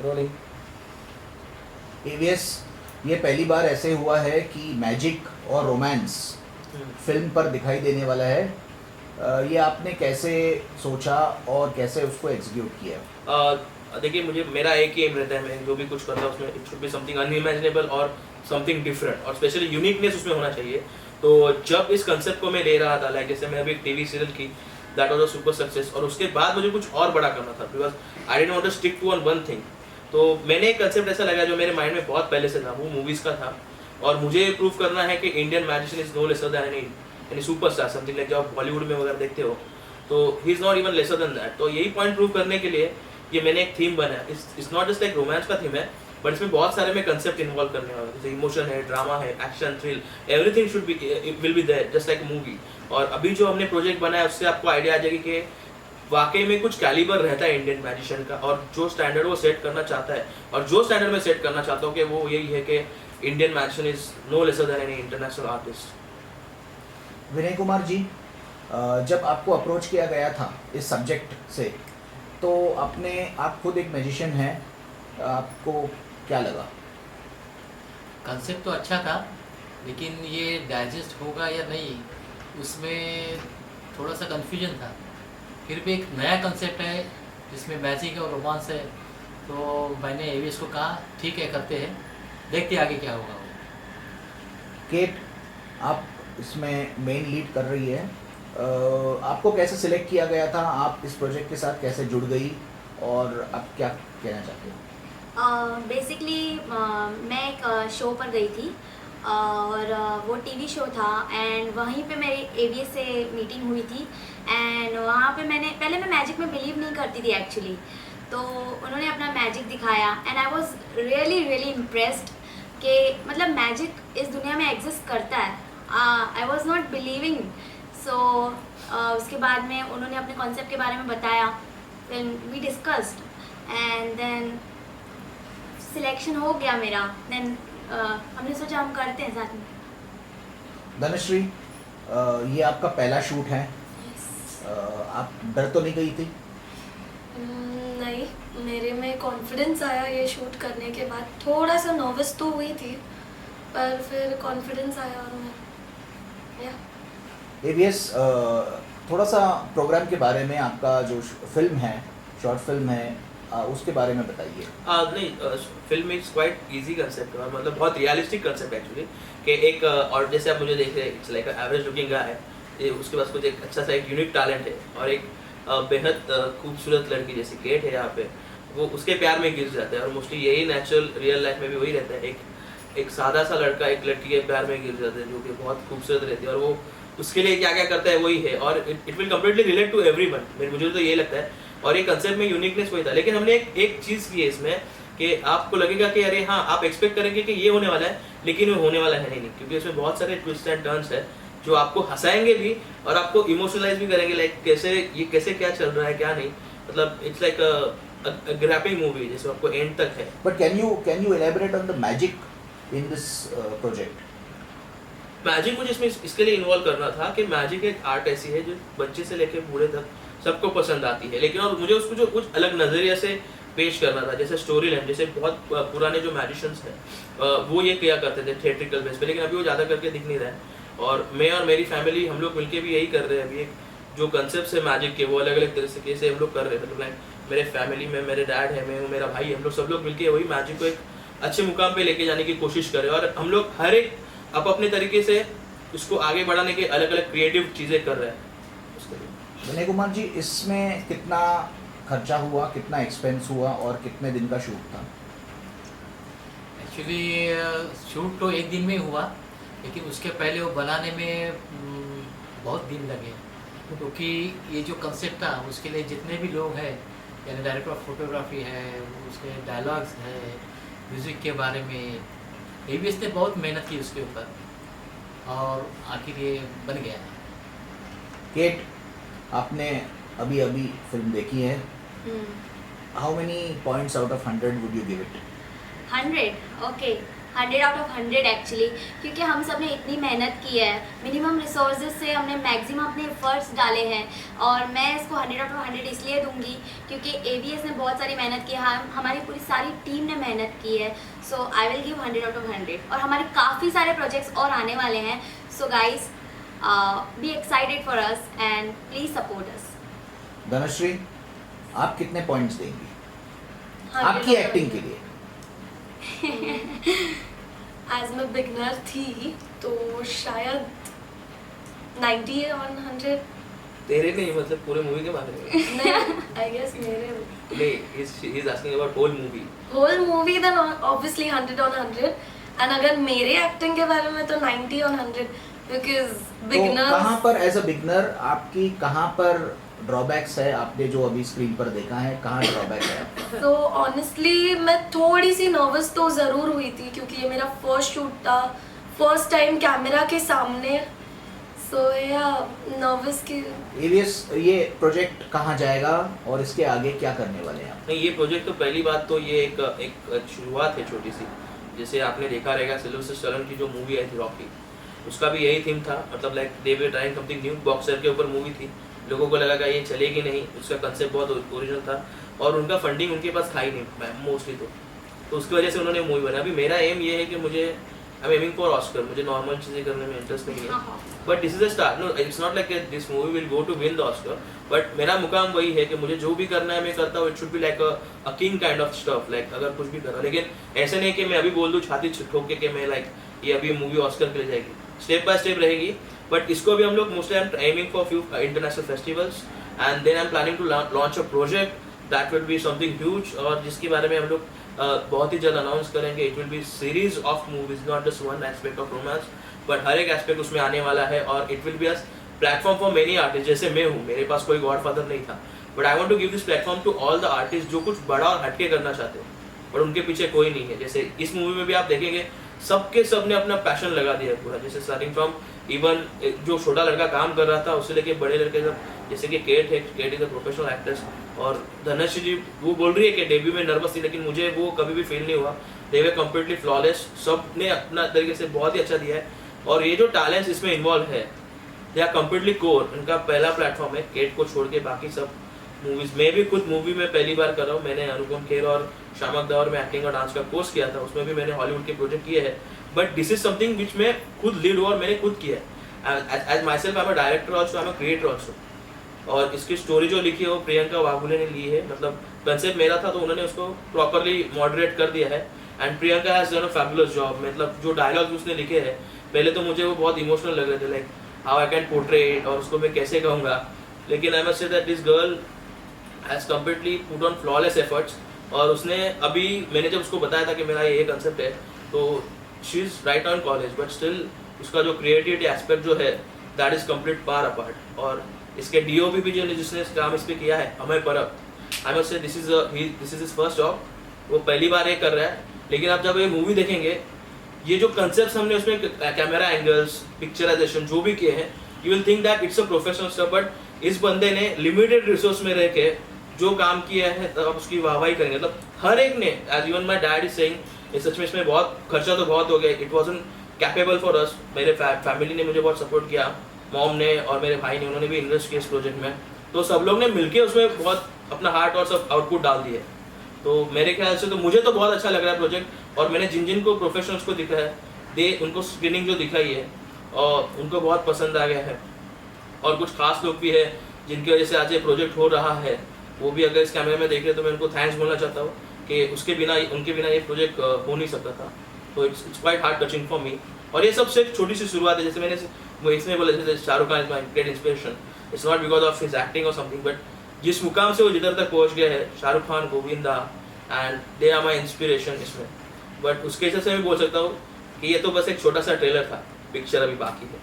Rolling. ABS, ये पहली बार ऐसे हुआ है कि मैजिक और रोमांस फिल्म पर दिखाई देने वाला है। ये आपने कैसे सोचा और कैसे उसको एग्जीक्यूट किया? देखिए, मुझे मेरा एक ही एम रहता है, मैं जो भी कुछ करता हूँ उसमें it should be something unimaginable और समथिंग डिफरेंट, और स्पेशली यूनिकनेस उसमें होना चाहिए। तो जब इस कंसेप्ट को मैं ले रहा था, लाइक जैसे मैं अभी एक टीवी सीरियल की that was a super success, और उसके बाद मुझे कुछ और बड़ा करना था because I didn't want to stick to on one thing. तो मैंने एक कंसेप्ट ऐसा लगा जो मेरे माइंड में बहुत पहले से था, वो मूवीज़ का था, और मुझे प्रूव करना है कि Indian magician is no lesser than any superstar, something like जो आप बॉलीवुड में वगैरह देखते हो, तो he is not even lesser than that. तो यही पॉइंट प्रूव करने के लिए ये मैंने एक थीम बनाया। It's not just like romance का थीम है, बट इसमें बहुत सारे मैं कंसेप्ट इन्वॉल्व करने वाला हूँ, जैसे इमोशन है, ड्रामा है, action, thrill, everything should be will be there just like movie. और अभी जो हमने प्रोजेक्ट बनाया उससे आपको आइडिया आ जाएगी कि वाकई में कुछ कैलिबर रहता है इंडियन मैजिशियन का, और जो स्टैंडर्ड वो सेट करना चाहता है, और जो स्टैंडर्ड में सेट करना चाहता हूँ कि वो यही है कि Indian magician is no lesser than any international artist. Vinay Kumar ji, जब आपको अप्रोच किया गया था इस सब्जेक्ट से, तो आप खुद एक मैजिशियन हैं, आपको क्या लगा? कंसेप्ट तो अच्छा था, लेकिन ये डाइजेस्ट होगा या नहीं उसमें थोड़ा सा कंफ्यूजन था। फिर भी एक नया कंसेप्ट है जिसमें मैजिक और रोमांस है, तो मैंने एवीएस को कहा ठीक है करते हैं, देखते आगे क्या होगा। केट, आप इसमें मेन लीड कर रही है, आपको कैसे सिलेक्ट किया गया था? आप इस प्रोजेक्ट के साथ कैसे जुड़ गई और आप क्या कहना चाहते हो? बेसिकली मैं एक शो पर गई थी, और वो टीवी शो था, एंड वहीं पे मेरी एवीएस से मीटिंग हुई थी। एंड वहाँ पे पहले मैं मैजिक में बिलीव नहीं करती थी एक्चुअली, तो उन्होंने अपना मैजिक दिखाया and I was really really impressed कि मतलब मैजिक इस दुनिया में एग्जिस्ट करता है। I was not believing. So उसके बाद में उन्होंने अपने कॉन्सेप्ट के बारे में बताया, then we discussed and then selection हो गया मेरा। देन हमने सोचा हम करते हैं साथ में। धनश्री, ये आपका पहला शूट है, आप डर तो नहीं गई थी? नहीं, मेरे में कॉन्फिडेंस आया ये शूट करने के बाद। थोड़ा सा नर्वस तो हुई थी, पर फिर कॉन्फिडेंस आया और मैं या एवीएस, थोड़ा सा प्रोग्राम के बारे में, आपका जो फिल्म है, शॉर्ट फिल्म है, उसके बारे में बताइए। नहीं, film is quite easy concept, और मतलब बहुत रियलिस्टिक कंसेप्ट एक्चुअली, कि एक और जैसे आप मुझे देख रहे हैं, it's like average looking guy है, उसके पास कुछ एक अच्छा सा एक यूनिक टैलेंट है, और एक बेहद खूबसूरत लड़की जैसी केट है यहाँ पे, वो उसके प्यार में गिर जाता है, और मोस्टली यही नेचुरल रियल लाइफ में भी वही रहता है। एक सादा सा लड़का एक लड़की के प्यार में गिर जाता है जो कि बहुत खूबसूरत रहती है, और वो उसके लिए क्या क्या करता है वही है, और it will completely relate to everyone, मुझे तो ये लगता है। और ये कंसेप्ट में यूनिकनेस वही था, लेकिन हमने एक चीज़ की है इसमें कि आपको लगेगा कि अरे हाँ, आप एक्सपेक्ट करेंगे कि ये होने वाला है, लेकिन वो होने वाला है नहीं, क्योंकि इसमें बहुत सारे ट्विस्ट एंड टर्न्स है जो आपको हंसाएंगे भी और आपको इमोशनलाइज भी करेंगे, लाइक कैसे क्या चल रहा है क्या नहीं, मतलब इट्स लाइक अ ग्रैपिंग मूवी जैसे आपको एंड तक है। But can you elaborate on the magic in this project? Magic मुझे इसमें इसके लिए इन्वॉल्व करना था कि मैजिक एक आर्ट ऐसी है जो बच्चे से लेकर बूढ़े तक सबको पसंद आती है, लेकिन और मुझे उसको जो कुछ अलग नज़रिया से पेश करना था, जैसे स्टोरी लाइन, जैसे बहुत पुराने जो मैजिशियंस हैं वो ये किया करते थे थिएट्रिकल बेस पे, लेकिन अभी वो ज़्यादा करके दिख नहीं रहा है। और मैं और मेरी फैमिली हम लोग मिलके भी यही कर रहे हैं अभी, एक जो कंसेप्ट है मैजिक के वो अलग अलग तरीके से हम लोग कर रहे हैं, मतलब लाइक मेरे फैमिली में मेरे डैड है, मैं हूँ, मेरा भाई है, हम लोग सब लोग मिलके वही मैजिक को एक अच्छे मुकाम पे लेके जाने की कोशिश करें, और हम लोग हर एक अपने तरीके से उसको आगे बढ़ाने के अलग अलग क्रिएटिव चीज़ें कर रहे हैं उसके लिए। विनय कुमार जी, इसमें कितना खर्चा हुआ, कितना एक्सपेंस हुआ और कितने दिन का शूट था? एक्चुअली शूट तो एक दिन में ही हुआ, लेकिन उसके पहले वो बनाने में बहुत दिन लगे, क्योंकि ये जो कंसेप्ट था उसके लिए जितने भी लोग हैं, यानी डायरेक्टर ऑफ फोटोग्राफी है, उसके डायलॉग्स है, म्यूज़िक के बारे में, एवीएस ने बहुत मेहनत की उसके ऊपर, और आखिर ये बन गया। केट, आपने अभी फिल्म देखी है, how many points out of 100 would you give it? 100? Okay, 100 out of 100 actually, क्योंकि हम सब ने इतनी मेहनत की है, मिनिमम रिसोर्सेज से हमने मैक्सिमम अपने एफर्ट्स डाले हैं, और मैं इसको 100 आउट ऑफ 100 इसलिए दूंगी क्योंकि ABS ने बहुत सारी मेहनत की है, हमारी पूरी सारी टीम ने मेहनत की है। So I will give 100 out of 100, और हमारे काफ़ी सारे प्रोजेक्ट्स और आने वाले हैं। So guys be excited for us and please support us. Dhanashree, आप कितने पॉइंट्स देंगी 100 आपकी एक्टिंग के लिए? एज मैं बिगनर थी तो शायद 90 on 100। तेरे नहीं, मतलब पूरे मूवी के बारे में नहीं, आई गेस मेरे नहीं, he is asking about whole movie. Whole movie then obviously 100 on 100, and अगर मेरे एक्टिंग के बारे में तो 90 on 100, बिकॉज तो बिगनर। कहाँ पर एज अ बिगनर आपकी कहाँ पर ड्रॉबैक्स है? आपने जो अभी स्क्रीन पर देखा है, कहाँ ड्रॉबैक है आपका? तो ऑनेस्टली मैं थोड़ी सी नर्वस तो ज़रूर हुई थी, क्योंकि ये मेरा फर्स्ट शूट था, फर्स्ट टाइम कैमरा के सामने। सो या नर्वस की। ABS ये प्रोजेक्ट कहाँ जाएगा और इसके आगे क्या करने वाले हैं आप? नहीं, ये प्रोजेक्ट तो पहली बात तो ये एक शुरुआत है छोटी सी। जैसे आपने देखा रहेगा सिल्वेस्टर स्टैलोन की जो मूवी आई थी रॉकी, उसका भी यही थीम था, मतलब like they were trying something new. Boxer के ऊपर मूवी थी, लोगों को लगा ये चलेगी नहीं, उसका कंसेप्ट बहुत ओरिजिनल था और उनका फंडिंग उनके पास था ही नहीं मोस्टली, तो उसकी वजह से उन्होंने मूवी बनाई। अभी मेरा एम ये है कि मुझे I am aiming for Oscar, मुझे नॉर्मल चीज़ें करने में इंटरेस्ट नहीं है, but this is a start. No, it's not like this movie will go to win the Oscar, but मेरा मुकाम वही है कि मुझे जो भी करना है मैं करता हूँ। It should be like a king kind of stuff, like अगर कुछ भी कर रहा हूँ, लेकिन ऐसे नहीं कि मैं अभी बोल दूँ छाती ठोक के कि मैं लाइक ये अभी मूवी ऑस्कर के लिए जाएगी, स्टेप बाय स्टेप रहेगी। बट इसको भी हम लोग mostly I am aiming for few international festivals, and then I am planning to launch a project that will be something huge, और जिसके बारे में हम लोग बहुत ही जल्द अनाउंस करेंगे। It will be series of movies, not just one aspect of romance, but हर एक एस्पेक्ट उसमें आने वाला है, और it will be a platform for many artist. जैसे मैं हूँ, मेरे पास कोई गॉडफादर नहीं था, but I want to give this platform to all the artist जो कुछ बड़ा और हटके करना चाहते हैं, बट उनके पीछे कोई नहीं है। जैसे इस मूवी में भी आप देखेंगे सबके सब ने अपना पैशन लगा दिया पूरा, जैसे स्टार्टिंग फ्रॉम इवन जो छोटा लड़का काम कर रहा था उससे लेके बड़े लड़के सब, जैसे कि केट है, Kate is a professional actress, और धनश्री जी वो बोल रही है कि डेब्यू में नर्वस थी, लेकिन मुझे वो कभी भी फील नहीं हुआ। दे वर कम्प्लीटली फ्लॉलेस, सब ने अपना तरीके से बहुत ही अच्छा दिया है, और ये जो टैलेंट्स इसमें इन्वॉल्व है दे आर कम्प्लीटली कोर। उनका पहला प्लेटफॉर्म है, केट को छोड़ के बाकी सब मूवीज में भी खुद मूवी में पहली बार कर रहा हूँ। मैंने अनुपम खेर और शामक दावर में एक्टिंग और डांस का कोर्स किया था, उसमें भी मैंने हॉलीवुड के प्रोजेक्ट किए हैं, but this is something which मैं खुद लीड हुआ और मैंने खुद किया है। As myself I am a director also, I am a creator also, और इसकी स्टोरी जो लिखी है वो प्रियंका वाघुले ने ली है। मतलब कंसेप्ट मेरा था तो उन्होंने उसको प्रॉपरली मॉडरेट कर दिया है, and Priyanka has done a fabulous job. मतलब जो डायलॉग उसने लिखे हैं, पहले तो मुझे वो बहुत इमोशनल लग रहे थे, like how I can portray it और उसको मैं कैसे कहूँगा, लेकिन I must say that this girl has completely put on flawless efforts. और उसने अभी मैंने जब उसको बताया था कि मेरा ये कंसेप्ट है, तो she is right on college, but still उसका जो क्रिएटिविटी एस्पेक्ट जो है दैट इज कम्प्लीट पार अपार्ट। और इसके DOP भी जो जिसने काम इस पर किया है अमय परब, I must say this is his first job, वो पहली बार ये कर रहा है। लेकिन आप जब ये मूवी देखेंगे, ये जो कंसेप्ट हमने उसमें कैमरा एंगल्स, पिक्चराइजेशन जो भी किए हैं, you will think that it's a professional stuff, but इस बंदे ने लिमिटेड रिसोर्स में रह के जो काम किया है तब आप उसकी वाहवाही करेंगे। मतलब हर एक ने, as even my dad is saying, सच में इसमें बहुत खर्चा तो बहुत हो गया, it wasn't capable for us. मेरे फैमिली ने मुझे बहुत सपोर्ट किया, मॉम ने और मेरे भाई ने, उन्होंने भी इन्वेस्ट किया इस प्रोजेक्ट में, तो सब लोग ने मिलके उसमें बहुत अपना हार्ट और सब आउटपुट डाल दिए। तो मेरे ख्याल से तो मुझे तो बहुत अच्छा लग रहा है प्रोजेक्ट, और मैंने जिन जिन को प्रोफेशनल्स को दिखा है, उनको स्क्रीनिंग जो दिखाई है और उनको बहुत पसंद आ गया है। और कुछ खास लोग भी है जिनकी वजह से आज ये प्रोजेक्ट हो रहा है, वो भी अगर इस कैमरे में देख रहे तो मैं उनको थैंक्स बोलना चाहता हूँ कि उनके बिना ये प्रोजेक्ट हो नहीं सकता था। तो it's quite heart touching for me, और ये सब सिर्फ छोटी सी शुरुआत है। जैसे मैंने वो इसमें बोला, जैसे Shah Rukh Khan is my great inspiration, it's not because of his acting और समथिंग, बट जिस मुकाम से वो जिधर तक पहुँच गए हैं, Shah Rukh Khan, Govinda, and they are my inspiration इसमें। बट उसके हिसाब से मैं बोल सकता हूँ कि ये तो बस एक छोटा सा ट्रेलर था, पिक्चर अभी बाकी है।